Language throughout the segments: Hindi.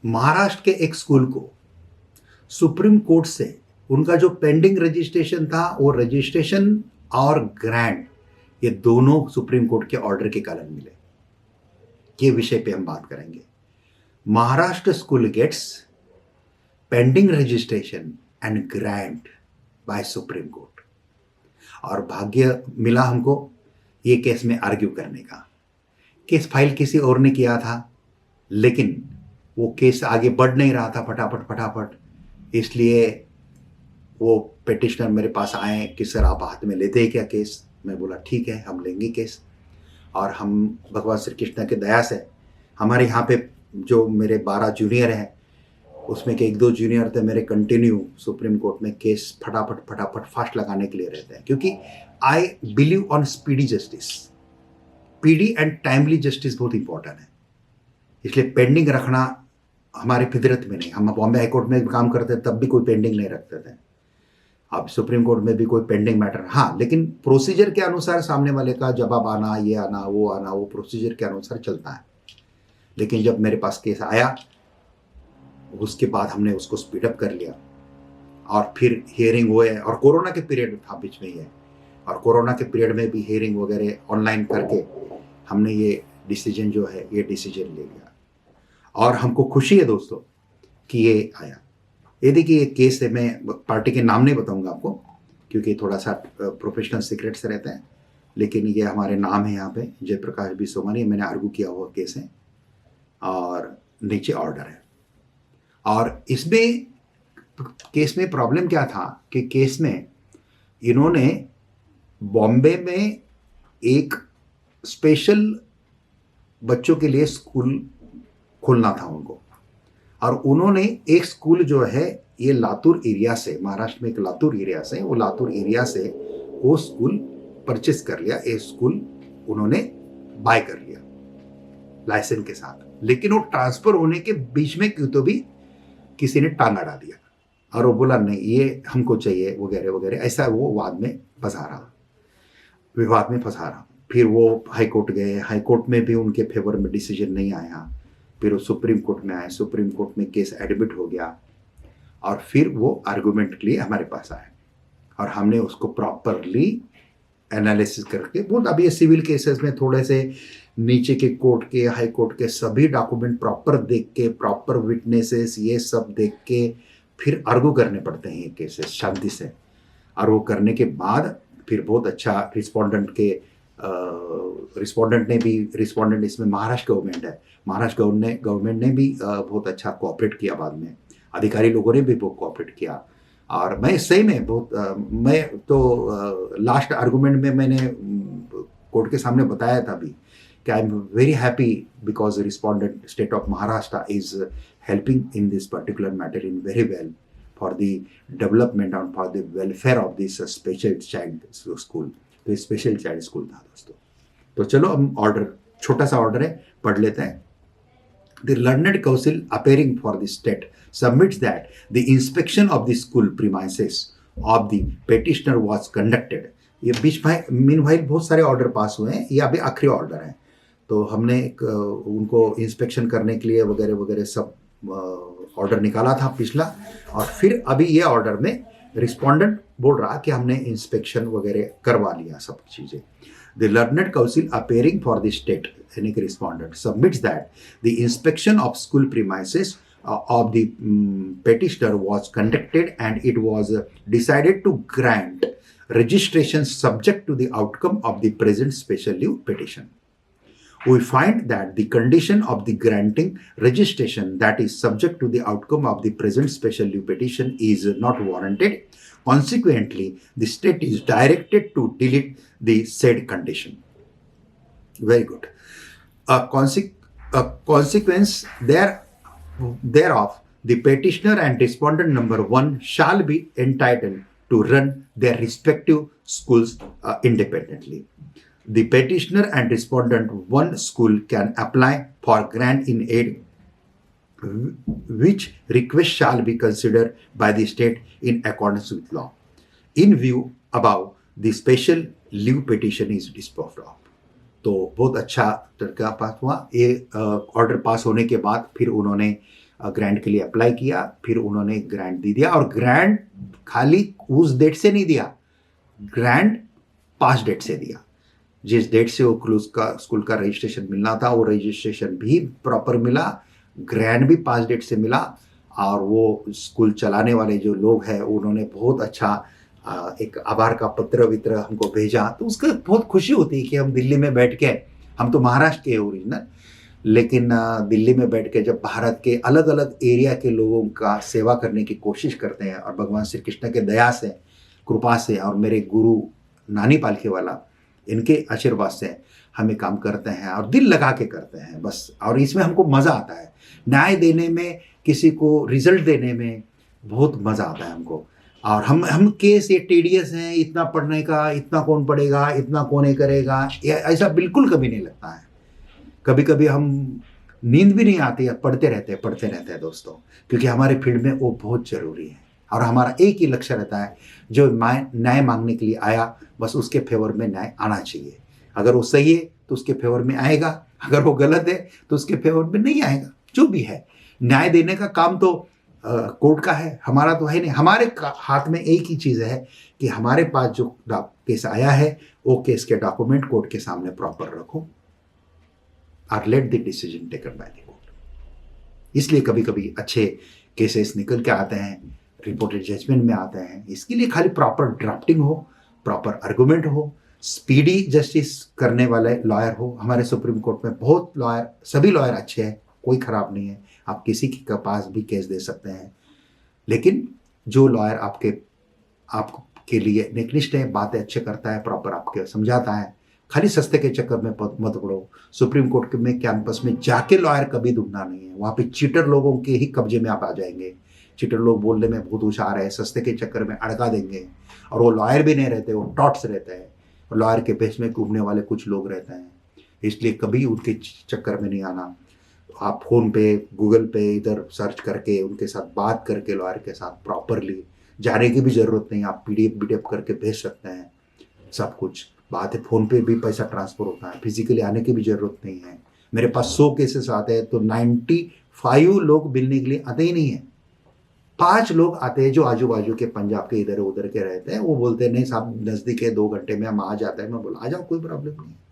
महाराष्ट्र के एक स्कूल को सुप्रीम कोर्ट से उनका जो पेंडिंग रजिस्ट्रेशन था वो रजिस्ट्रेशन और ग्रांट ये दोनों सुप्रीम कोर्ट के ऑर्डर के कारण मिले। ये विषय पे हम बात करेंगे। Maharashtra school gets pending registration and grant by supreme court, और भाग्य मिला हमको ये केस में आर्ग्यू करने का। केस फाइल किसी और ने किया था, लेकिन वो केस आगे बढ़ नहीं रहा था फटाफट, इसलिए वो पेटिशनर मेरे पास आए कि सर आप हाथ में लेते हैं क्या केस। मैं बोला ठीक है, हम लेंगे केस। और हम भगवान श्री कृष्ण के दया से हमारे यहाँ पे जो मेरे 12 जूनियर हैं उसमें के 1-2 जूनियर थे मेरे कंटिन्यू सुप्रीम कोर्ट में केस फटाफट फास्ट लगाने के लिए रहते हैं, क्योंकि I believe on speedy justice. Speedy and timely justice बहुत इंपॉर्टेंट है, इसलिए पेंडिंग रखना हमारे फितरत में नहीं। हम बॉम्बे हाईकोर्ट में काम करते तब भी कोई पेंडिंग नहीं रखते थे, अब सुप्रीम कोर्ट में भी कोई पेंडिंग मैटर, हाँ, लेकिन प्रोसीजर के अनुसार सामने वाले का जवाब आना, ये आना, वो प्रोसीजर के अनुसार चलता है। लेकिन जब मेरे पास केस आया उसके बाद हमने उसको स्पीडअप कर लिया और फिर हियरिंग हुए, और कोरोना के पीरियड था बीच में ही है, और कोरोना के पीरियड में भी हियरिंग वगैरह ऑनलाइन करके हमने ये डिसीजन जो है ये डिसीजन ले लिया। और हमको खुशी है दोस्तों कि ये आया। ये देखिए, ये केस है, मैं पार्टी के नाम नहीं बताऊंगा आपको क्योंकि थोड़ा सा प्रोफेशनल सीक्रेट्स रहते हैं, लेकिन ये हमारे नाम है यहाँ पे, जयप्रकाश बी सोमानी, मैंने आर्गू किया हुआ केस है और नीचे ऑर्डर है। और इसमें केस में प्रॉब्लम क्या था कि केस में इन्होंने बॉम्बे में एक स्पेशल बच्चों के लिए स्कूल खोलना था उनको, और उन्होंने एक स्कूल जो है ये लातूर एरिया से, महाराष्ट्र में एक लातूर एरिया से, वो लातूर एरिया से वो स्कूल परचेस कर लिया। एक स्कूल उन्होंने बाय कर लिया लाइसेंस के साथ, लेकिन वो ट्रांसफर होने के बीच में क्यों तो भी किसी ने टांग अड़ा दिया और वो बोला नहीं ये हमको चाहिए वगैरह वगैरह, ऐसा वो विवाद में फंसा रहा। फिर वो हाई कोर्ट गए, हाई कोर्ट में भी उनके फेवर में डिसीजन नहीं आया, फिर वो सुप्रीम कोर्ट में आए, सुप्रीम कोर्ट में केस एडमिट हो गया, और फिर वो आर्गूमेंट के लिए हमारे पास आए और हमने उसको प्रॉपरली एनालिसिस करके, बहुत अभी ये सिविल केसेस में थोड़े से नीचे के कोर्ट के, हाई कोर्ट के सभी डॉक्यूमेंट प्रॉपर देख के, प्रॉपर विटनेसेस ये सब देख के फिर आर्गू करने पड़ते हैं ये केसेस शांति से। और वो करने के बाद फिर बहुत अच्छा रिस्पोंडेंट इसमें महाराष्ट्र गवर्नमेंट है, महाराष्ट्र गवर्नमेंट ने भी बहुत अच्छा कोऑपरेट किया, बाद में अधिकारी लोगों ने भी बहुत कोऑपरेट किया। और मैं सही में मैं तो लास्ट आर्गूमेंट में मैंने कोर्ट के सामने बताया था भी कि I am very happy because respondent state of Maharashtra is helping in this particular matter in very well for the development and for the welfare of this special child school. तो स्पेशल चाइल्ड स्कूल था दोस्तों। तो चलो हम ऑर्डर, छोटा सा ऑर्डर है, पढ़ लेते हैं। The learned council appearing for the state submits that the inspection of the school premises of the petitioner was conducted। ये बीच में मीनवाइल बहुत सारे ऑर्डर पास हुए हैं, ये अभी आखिरी ऑर्डर है। तो हमने उनको इंस्पेक्शन करने के लिए वगैरह वगैरह सब ऑर्डर निकाला था पिछला, और फिर अभी ये ऑर्डर में रिस्पोंडेंट बोल रहा कि हमने इंस्पेक्शन वगैरह करवा लिया सब चीज़ें। The learned council appearing for the state, any respondent, submits that the inspection of school premises of the petitioner was conducted and it was decided to grant registration subject to the outcome of the present special leave petition. We find that the condition of the granting registration that is subject to the outcome of the present special leave petition is not warranted. Consequently, the state is directed to delete the said condition. Very good. A consequence thereof, the petitioner and respondent number 1 shall be entitled to run their respective schools independently. The petitioner and respondent 1 school can apply for grant in aid, which request shall be considered by the state in accordance with law. In view above, the special leave petition is disposed of. तो बहुत अच्छा तरीका पास हुआ। ये ऑर्डर पास होने के बाद फिर उन्होंने ग्रांट के लिए अप्लाई किया, फिर उन्होंने ग्रांट दे दिया। और ग्रांट खाली उस डेट से नहीं दिया, ग्रांट 5 डेट से दिया। जिस डेट से वो स्कूल का रजिस्ट्रेशन मिलना था वो रजिस्ट्रेशन भी प्रॉपर मिला, ग्रांट भी 5 डेट से मिला। और वो स्कूल चलाने वाले जो लोग हैं उन्होंने बहुत अच्छा एक आभार का पत्र वित्र हमको भेजा। तो उसका बहुत खुशी होती है कि हम दिल्ली में बैठ के, हम तो महाराष्ट्र के ओरिजिनल, लेकिन दिल्ली में बैठ के जब भारत के अलग अलग एरिया के लोगों का सेवा करने की कोशिश करते हैं और भगवान श्री कृष्ण के दया से, कृपा से और मेरे गुरु नानी पालखेवाला इनके आशीर्वाद से हमें काम करते हैं और दिल लगा के करते हैं बस। और इसमें हमको मज़ा आता है, न्याय देने में, किसी को रिजल्ट देने में बहुत मज़ा आता है हमको। और हम केस ये टीडियस हैं, इतना पढ़ने का, इतना कौन पढ़ेगा, इतना कौन ये करेगा, ऐसा बिल्कुल कभी नहीं लगता है। कभी कभी हम नींद भी नहीं आती है, पढ़ते रहते हैं दोस्तों, क्योंकि हमारे फील्ड में वो बहुत ज़रूरी है। और हमारा एक ही लक्ष्य रहता है, जो न्याय मांगने के लिए आया बस उसके फेवर में न्याय आना चाहिए। अगर वो सही है तो उसके फेवर में आएगा, अगर वो गलत है तो उसके फेवर में नहीं आएगा। जो भी है, न्याय देने का काम तो कोर्ट का है, हमारा तो है नहीं। हमारे हाथ में एक ही चीज़ है कि हमारे पास जो केस आया है वो केस के डॉक्यूमेंट कोर्ट के सामने प्रॉपर रखो और let the decision taken by the court. इसलिए कभी कभी अच्छे केसेस निकल के आते हैं, रिपोर्टेड जजमेंट में आते हैं। इसके लिए खाली प्रॉपर ड्राफ्टिंग हो, प्रॉपर आर्गूमेंट हो, स्पीडी जस्टिस करने वाले लॉयर हो। हमारे सुप्रीम कोर्ट में बहुत लॉयर, सभी लॉयर अच्छे हैं, कोई खराब नहीं है, आप किसी के पास भी केस दे सकते हैं। लेकिन जो लॉयर आपके लिए निकनिष्ठ है, बातें अच्छे करता है, प्रॉपर आपके समझाता है, खाली सस्ते के चक्कर में मत पड़ो। सुप्रीम कोर्ट में कैंपस में जाके लॉयर कभी ढूंढना नहीं है, वहाँ पे चीटर लोगों के ही कब्जे में आप आ जाएंगे। चीटर लोग बोलने में बहुत होशियार है, सस्ते के चक्कर में अड़का देंगे। और वो लॉयर भी नहीं रहते, वो टॉट्स रहते हैं, और लॉयर के भेष में घूमने वाले कुछ लोग रहते हैं। इसलिए कभी उनके चक्कर में नहीं आना। आप फ़ोन पे, गूगल पे इधर सर्च करके उनके साथ बात करके लॉयर के साथ प्रॉपरली, जाने की भी ज़रूरत नहीं, आप PDF करके भेज सकते हैं। सब कुछ बात है, फ़ोन पे भी पैसा ट्रांसफ़र होता है, फिजिकली आने की भी ज़रूरत नहीं है। मेरे पास 100 केसेस आते हैं तो 95 लोग मिलने के लिए आते ही नहीं है। 5 लोग आते हैं जो आजू बाजू के, पंजाब के इधर उधर के रहते हैं। वो बोलते हैं नहीं साहब नज़दीक है, 2 घंटे में हम आ जाते हैं। मैं बोला आ जाओ, कोई प्रॉब्लम नहीं है।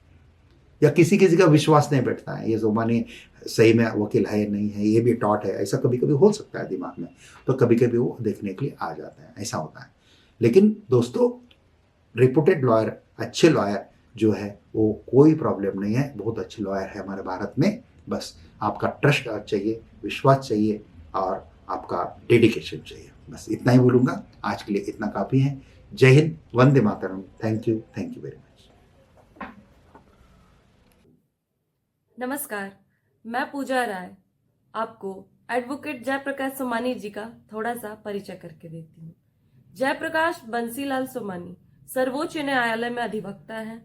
या किसी किसी का विश्वास नहीं बैठता है, ये ज़ुबानी सही में वकील है नहीं है, ये भी टॉट है, ऐसा कभी कभी हो सकता है दिमाग में, तो कभी कभी वो देखने के लिए आ जाता है, ऐसा होता है। लेकिन दोस्तों, रिपोर्टेड लॉयर, अच्छे लॉयर जो है वो कोई प्रॉब्लम नहीं है, बहुत अच्छे लॉयर है हमारे भारत में। बस आपका ट्रस्ट चाहिए, विश्वास चाहिए और आपका डेडिकेशन चाहिए। बस इतना ही बोलूँगा, आज के लिए इतना काफ़ी है। Jai Hind, Vande Mataram. Thank you very much. नमस्कार, मैं पूजा राय आपको एडवोकेट जयप्रकाश सोमानी जी का थोड़ा सा परिचय करके देती हूँ। जयप्रकाश बंसीलाल सोमानी सर्वोच्च न्यायालय में अधिवक्ता हैं।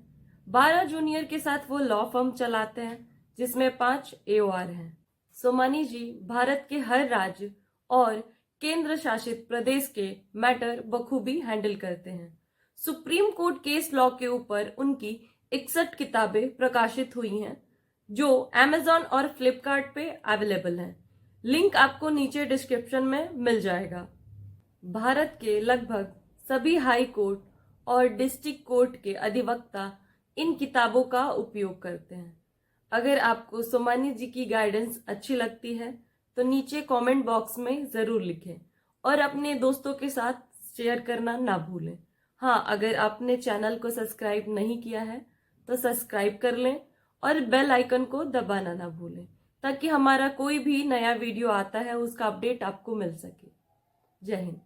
12 जूनियर के साथ वो लॉ फर्म चलाते हैं, जिसमें 5 AOR हैं। सोमानी जी भारत के हर राज्य और केंद्र शासित प्रदेश के मैटर बखूबी हैंडल करते हैं। सुप्रीम कोर्ट केस लॉ के ऊपर उनकी 61 किताबें प्रकाशित हुई हैं, जो Amazon और फ्लिपकार्ट पे अवेलेबल हैं। लिंक आपको नीचे डिस्क्रिप्शन में मिल जाएगा। भारत के लगभग सभी हाई कोर्ट और डिस्ट्रिक्ट कोर्ट के अधिवक्ता इन किताबों का उपयोग करते हैं। अगर आपको सोमानी जी की गाइडेंस अच्छी लगती है तो नीचे कमेंट बॉक्स में ज़रूर लिखें और अपने दोस्तों के साथ शेयर करना ना भूलें। हाँ, अगर आपने चैनल को सब्सक्राइब नहीं किया है तो सब्सक्राइब कर लें और बेल आइकन को दबाना ना भूलें, ताकि हमारा कोई भी नया वीडियो आता है उसका अपडेट आपको मिल सके। जय हिंद।